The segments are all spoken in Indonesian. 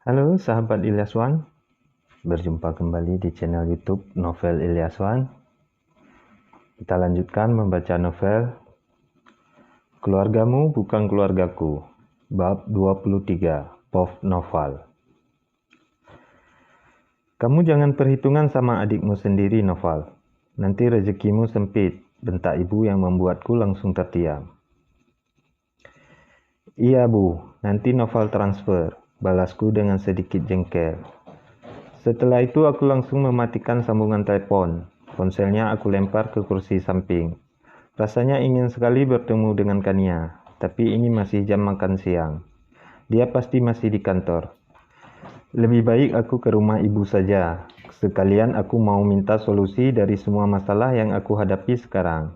Halo sahabat Ilyaswan, berjumpa kembali di channel YouTube Novel Ilyaswan. Kita lanjutkan membaca novel Keluargamu Bukan Keluargaku, bab 23, Pov Noval. Kamu jangan perhitungan sama adikmu sendiri, Noval. Nanti rezekimu sempit, bentak ibu yang membuatku langsung terdiam. Iya bu, nanti Noval transfer, balasku dengan sedikit jengkel. Setelah itu aku langsung mematikan sambungan telepon. Ponselnya aku lempar ke kursi samping. Rasanya ingin sekali bertemu dengan Kania, tapi ini masih jam makan siang. Dia pasti masih di kantor. Lebih baik aku ke rumah ibu saja. Sekalian aku mau minta solusi dari semua masalah yang aku hadapi sekarang.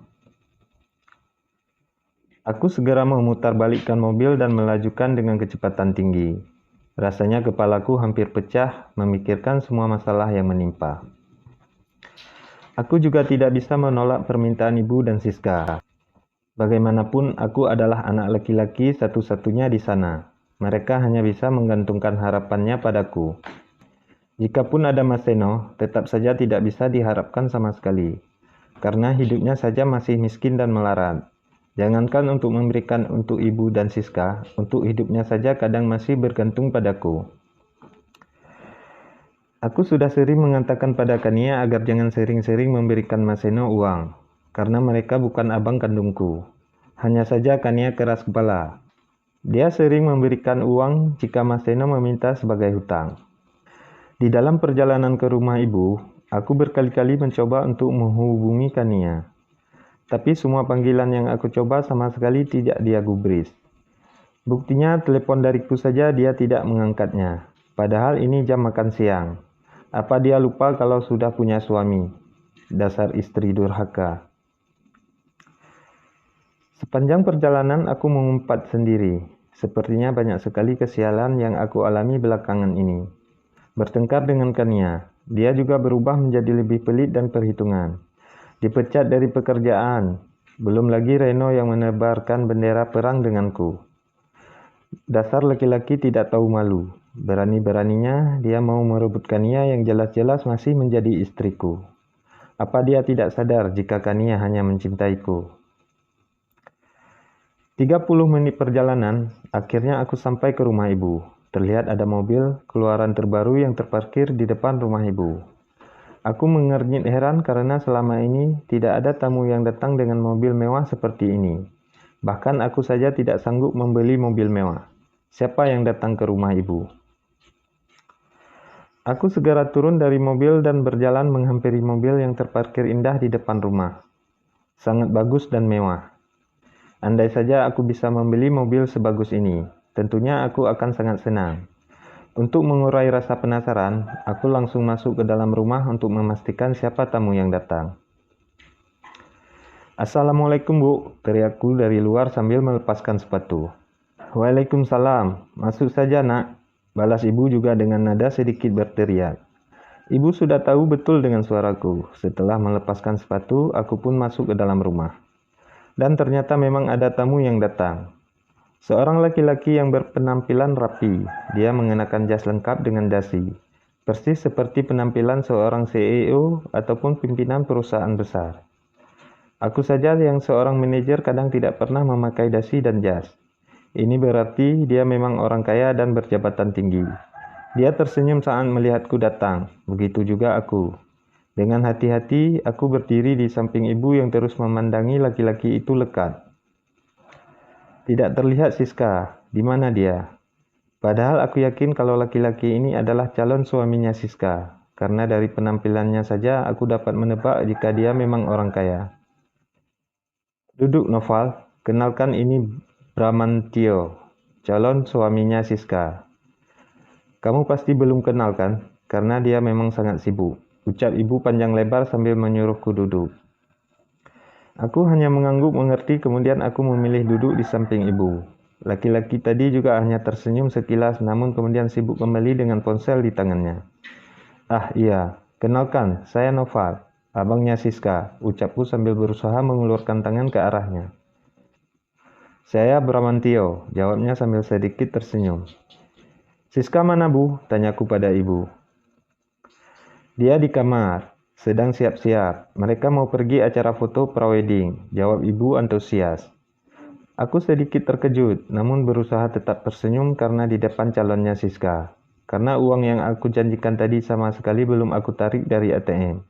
Aku segera memutarbalikkan mobil dan melajukan dengan kecepatan tinggi. Rasanya kepalaku hampir pecah memikirkan semua masalah yang menimpa. Aku juga tidak bisa menolak permintaan ibu dan Siska. Bagaimanapun, aku adalah anak laki-laki satu-satunya di sana. Mereka hanya bisa menggantungkan harapannya padaku. Jikapun ada Mas Seno, tetap saja tidak bisa diharapkan sama sekali. Karena hidupnya saja masih miskin dan melarat. Jangankan untuk memberikan untuk ibu dan Siska, untuk hidupnya saja kadang masih bergantung padaku. Aku sudah sering mengatakan pada Kania agar jangan sering-sering memberikan Mas Seno uang, karena mereka bukan abang kandungku. Hanya saja Kania keras kepala. Dia sering memberikan uang jika Mas Seno meminta sebagai hutang. Di dalam perjalanan ke rumah ibu, aku berkali-kali mencoba untuk menghubungi Kania. Tapi semua panggilan yang aku coba sama sekali tidak dia gubris. Buktinya telepon dariku saja dia tidak mengangkatnya. Padahal ini jam makan siang. Apa dia lupa kalau sudah punya suami? Dasar istri durhaka. Sepanjang perjalanan aku mengumpat sendiri. Sepertinya banyak sekali kesialan yang aku alami belakangan ini. Bertengkar dengan Kania, dia juga berubah menjadi lebih pelit dan perhitungan. Dipecat dari pekerjaan. Belum lagi Reno yang menebarkan bendera perang denganku. Dasar laki-laki tidak tahu malu. Berani-beraninya dia mau merebut Kania yang jelas-jelas masih menjadi istriku. Apa dia tidak sadar jika Kania hanya mencintaiku? 30 menit perjalanan, akhirnya aku sampai ke rumah ibu. Terlihat ada mobil keluaran terbaru yang terparkir di depan rumah ibu. Aku mengernyit heran karena selama ini tidak ada tamu yang datang dengan mobil mewah seperti ini. Bahkan aku saja tidak sanggup membeli mobil mewah. Siapa yang datang ke rumah ibu? Aku segera turun dari mobil dan berjalan menghampiri mobil yang terparkir indah di depan rumah. Sangat bagus dan mewah. Andai saja aku bisa membeli mobil sebagus ini, tentunya aku akan sangat senang. Untuk mengurai rasa penasaran, aku langsung masuk ke dalam rumah untuk memastikan siapa tamu yang datang. Assalamualaikum bu, teriakku dari luar sambil melepaskan sepatu. Waalaikumsalam, masuk saja nak, balas ibu juga dengan nada sedikit berteriak. Ibu sudah tahu betul dengan suaraku. Setelah melepaskan sepatu, aku pun masuk ke dalam rumah. Dan ternyata memang ada tamu yang datang. Seorang laki-laki yang berpenampilan rapi. Dia mengenakan jas lengkap dengan dasi. Persis seperti penampilan seorang CEO ataupun pimpinan perusahaan besar. Aku saja yang seorang manajer kadang tidak pernah memakai dasi dan jas. Ini berarti dia memang orang kaya dan berjabatan tinggi. Dia tersenyum saat melihatku datang. Begitu juga aku. Dengan hati-hati, aku berdiri di samping ibu yang terus memandangi laki-laki itu lekat. Tidak terlihat Siska. Di mana dia? Padahal aku yakin kalau laki-laki ini adalah calon suaminya Siska. Karena dari penampilannya saja aku dapat menebak jika dia memang orang kaya. Duduk Noval. Kenalkan ini Bramantio, calon suaminya Siska. Kamu pasti belum kenal kan? Karena dia memang sangat sibuk. Ucap ibu panjang lebar sambil menyuruhku duduk. Aku hanya mengangguk mengerti, kemudian aku memilih duduk di samping ibu. Laki-laki tadi juga hanya tersenyum sekilas, namun kemudian sibuk kembali dengan ponsel di tangannya. Ah iya, kenalkan, saya Noval, abangnya Siska, ucapku sambil berusaha mengulurkan tangan ke arahnya. Saya Bramantio, jawabnya sambil sedikit tersenyum. Siska mana, Bu? Tanyaku pada ibu. Dia di kamar, sedang siap-siap. Mereka mau pergi acara foto prawedding, jawab ibu antusias. Aku sedikit terkejut, namun berusaha tetap tersenyum karena di depan calonnya Siska. Karena uang yang aku janjikan tadi sama sekali belum aku tarik dari ATM.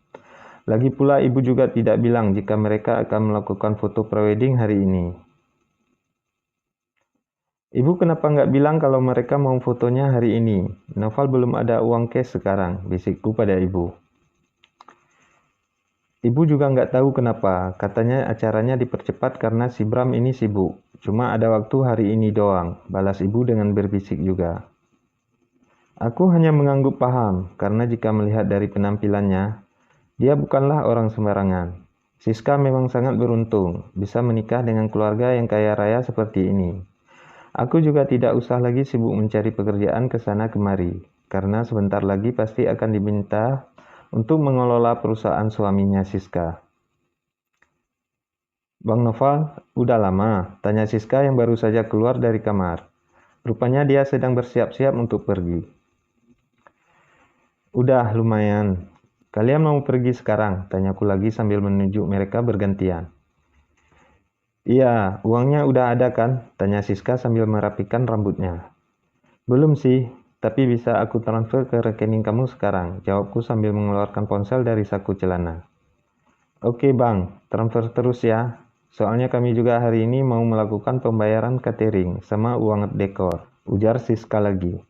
Lagi pula ibu juga tidak bilang jika mereka akan melakukan foto prawedding hari ini. Ibu kenapa nggak bilang kalau mereka mau fotonya hari ini? Noval belum ada uang cash sekarang, bisikku pada ibu. Ibu juga nggak tahu kenapa, katanya acaranya dipercepat karena si Bram ini sibuk. Cuma ada waktu hari ini doang, balas ibu dengan berbisik juga. Aku hanya mengangguk paham, karena jika melihat dari penampilannya, dia bukanlah orang sembarangan. Siska memang sangat beruntung, bisa menikah dengan keluarga yang kaya raya seperti ini. Aku juga tidak usah lagi sibuk mencari pekerjaan ke sana kemari, karena sebentar lagi pasti akan diminta untuk mengelola perusahaan suaminya Siska. Bang Noval, udah lama? Tanya Siska yang baru saja keluar dari kamar. Rupanya dia sedang bersiap-siap untuk pergi. Udah lumayan. Kalian mau pergi sekarang? Tanyaku lagi sambil menunjuk mereka bergantian. Iya, uangnya udah ada kan? Tanya Siska sambil merapikan rambutnya. Belum sih, tapi bisa aku transfer ke rekening kamu sekarang, jawabku sambil mengeluarkan ponsel dari saku celana. Oke bang, transfer terus ya. Soalnya kami juga hari ini mau melakukan pembayaran catering sama uang dekor, ujar Siska lagi.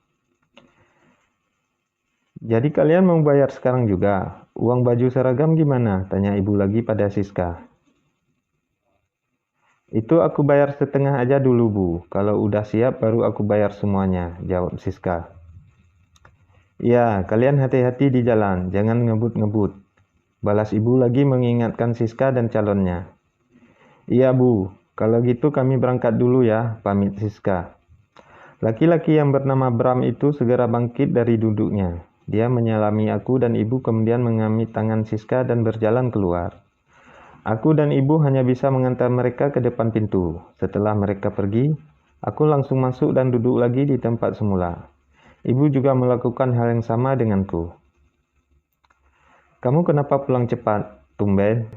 Jadi kalian mau bayar sekarang juga? Uang baju seragam gimana? Tanya ibu lagi pada Siska. Itu aku bayar setengah aja dulu bu, kalau udah siap baru aku bayar semuanya, jawab Siska. Iya, kalian hati-hati di jalan, jangan ngebut-ngebut. Balas ibu lagi mengingatkan Siska dan calonnya. Iya bu, kalau gitu kami berangkat dulu ya, pamit Siska. Laki-laki yang bernama Bram itu segera bangkit dari duduknya. Dia menyalami aku dan ibu kemudian mengambil tangan Siska dan berjalan keluar. Aku dan ibu hanya bisa mengantar mereka ke depan pintu. Setelah mereka pergi, aku langsung masuk dan duduk lagi di tempat semula. Ibu juga melakukan hal yang sama denganku. Kamu kenapa pulang cepat, tumben?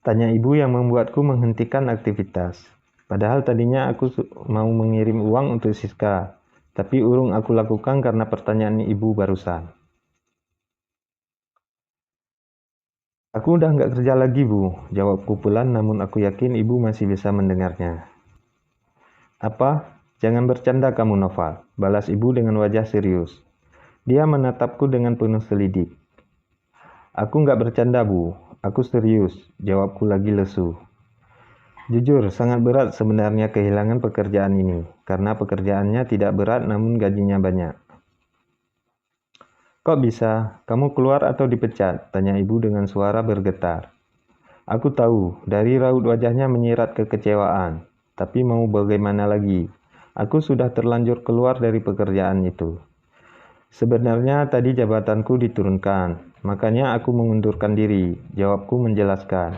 Tanya ibu yang membuatku menghentikan aktivitas. Padahal tadinya aku mau mengirim uang untuk Siska, tapi urung aku lakukan karena pertanyaan ibu barusan. Aku udah nggak kerja lagi, Bu, jawabku pelan namun aku yakin ibu masih bisa mendengarnya. Apa? Jangan bercanda kamu, Noval, balas ibu dengan wajah serius. Dia menatapku dengan penuh selidik. Aku nggak bercanda, Bu, aku serius, jawabku lagi lesu. Jujur, sangat berat sebenarnya kehilangan pekerjaan ini, karena pekerjaannya tidak berat namun gajinya banyak. Kok bisa? Kamu keluar atau dipecat? Tanya ibu dengan suara bergetar. Aku tahu, dari raut wajahnya menyirat kekecewaan. Tapi mau bagaimana lagi? Aku sudah terlanjur keluar dari pekerjaan itu. Sebenarnya tadi jabatanku diturunkan, makanya aku mengundurkan diri, jawabku menjelaskan.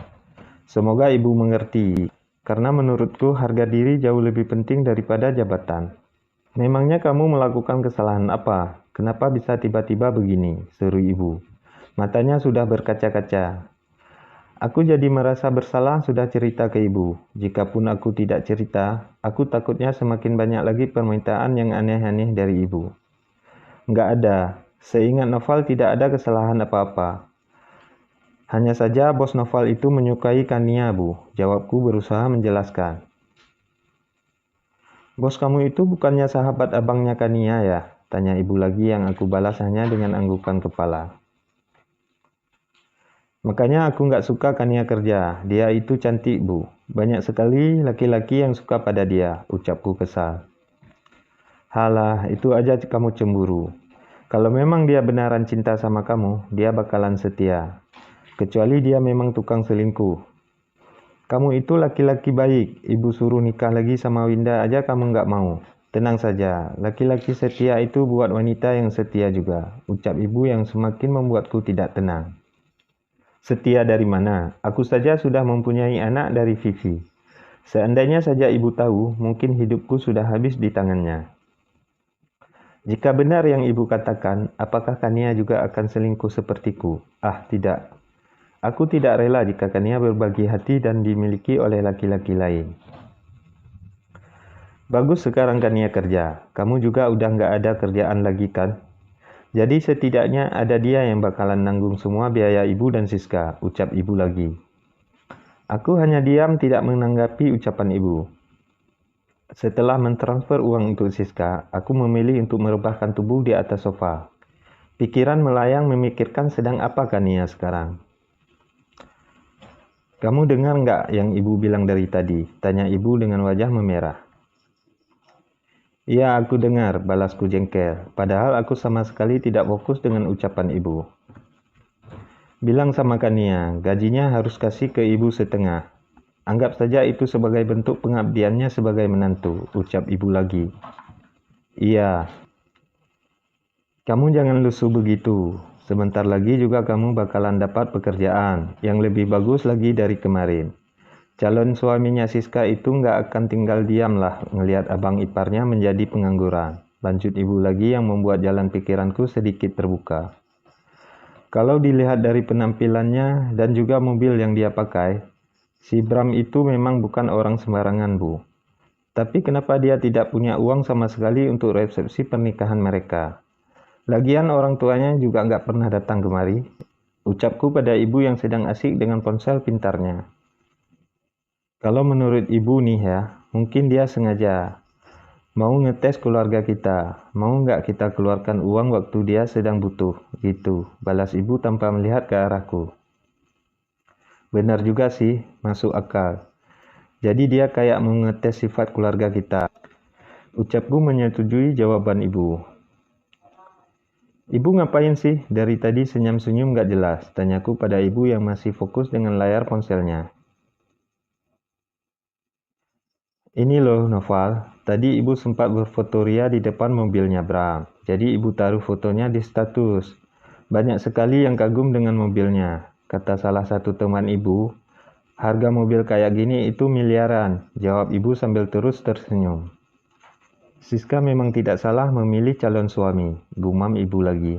Semoga ibu mengerti, karena menurutku harga diri jauh lebih penting daripada jabatan. Memangnya kamu melakukan kesalahan apa? Kenapa bisa tiba-tiba begini? Seru ibu. Matanya sudah berkaca-kaca. Aku jadi merasa bersalah sudah cerita ke ibu. Jikapun aku tidak cerita, aku takutnya semakin banyak lagi permintaan yang aneh-aneh dari ibu. Nggak ada. Seingat Noval tidak ada kesalahan apa-apa. Hanya saja bos Noval itu menyukai Kania, Bu. Jawabku berusaha menjelaskan. Bos kamu itu bukannya sahabat abangnya Kania ya? Tanya ibu lagi yang aku balas hanya dengan anggukan kepala. Makanya aku nggak suka Kania kerja. Dia itu cantik, Bu. Banyak sekali laki-laki yang suka pada dia, ucapku kesal. Halah, itu aja kamu cemburu. Kalau memang dia benaran cinta sama kamu, dia bakalan setia. Kecuali dia memang tukang selingkuh. Kamu itu laki-laki baik, ibu suruh nikah lagi sama Winda aja kamu nggak mau. Tenang saja, laki-laki setia itu buat wanita yang setia juga, ucap ibu yang semakin membuatku tidak tenang. Setia dari mana? Aku saja sudah mempunyai anak dari Vivi. Seandainya saja ibu tahu, mungkin hidupku sudah habis di tangannya. Jika benar yang ibu katakan, apakah Kania juga akan selingkuh sepertiku? Ah, tidak. Aku tidak rela jika Kania berbagi hati dan dimiliki oleh laki-laki lain. Bagus sekarang Kania kerja. Kamu juga udah nggak ada kerjaan lagi kan? Jadi setidaknya ada dia yang bakalan nanggung semua biaya ibu dan Siska, ucap ibu lagi. Aku hanya diam tidak menanggapi ucapan ibu. Setelah mentransfer uang untuk Siska, aku memilih untuk merebahkan tubuh di atas sofa. Pikiran melayang memikirkan sedang apa Kania sekarang. Kamu dengar nggak yang ibu bilang dari tadi? Tanya ibu dengan wajah memerah. Iya, aku dengar, balasku jengkel. Padahal aku sama sekali tidak fokus dengan ucapan ibu. Bilang sama Kania, gajinya harus kasih ke ibu setengah. Anggap saja itu sebagai bentuk pengabdiannya sebagai menantu, ucap ibu lagi. Iya. Kamu jangan lusuh begitu. Sebentar lagi juga kamu bakalan dapat pekerjaan yang lebih bagus lagi dari kemarin. Calon suaminya Siska itu nggak akan tinggal diam lah ngelihat abang iparnya menjadi pengangguran. Lanjut ibu lagi yang membuat jalan pikiranku sedikit terbuka. Kalau dilihat dari penampilannya dan juga mobil yang dia pakai, si Bram itu memang bukan orang sembarangan, Bu. Tapi kenapa dia tidak punya uang sama sekali untuk resepsi pernikahan mereka? Lagian orang tuanya juga nggak pernah datang kemari. Ucapku pada ibu yang sedang asik dengan ponsel pintarnya. Kalau menurut ibu nih ya, mungkin dia sengaja. Mau ngetes keluarga kita. Mau nggak kita keluarkan uang waktu dia sedang butuh? Gitu, balas ibu tanpa melihat ke arahku. Benar juga sih, masuk akal. Jadi dia kayak mengetes sifat keluarga kita. Ucapku menyetujui jawaban ibu. Ibu ngapain sih? Dari tadi senyum-senyum gak jelas. Tanyaku pada ibu yang masih fokus dengan layar ponselnya. Ini loh, Noval. Tadi ibu sempat berfoto Ria di depan mobilnya Bram. Jadi ibu taruh fotonya di status. Banyak sekali yang kagum dengan mobilnya. Kata salah satu teman ibu, harga mobil kayak gini itu miliaran. Jawab ibu sambil terus tersenyum. Siska memang tidak salah memilih calon suami, gumam ibu lagi.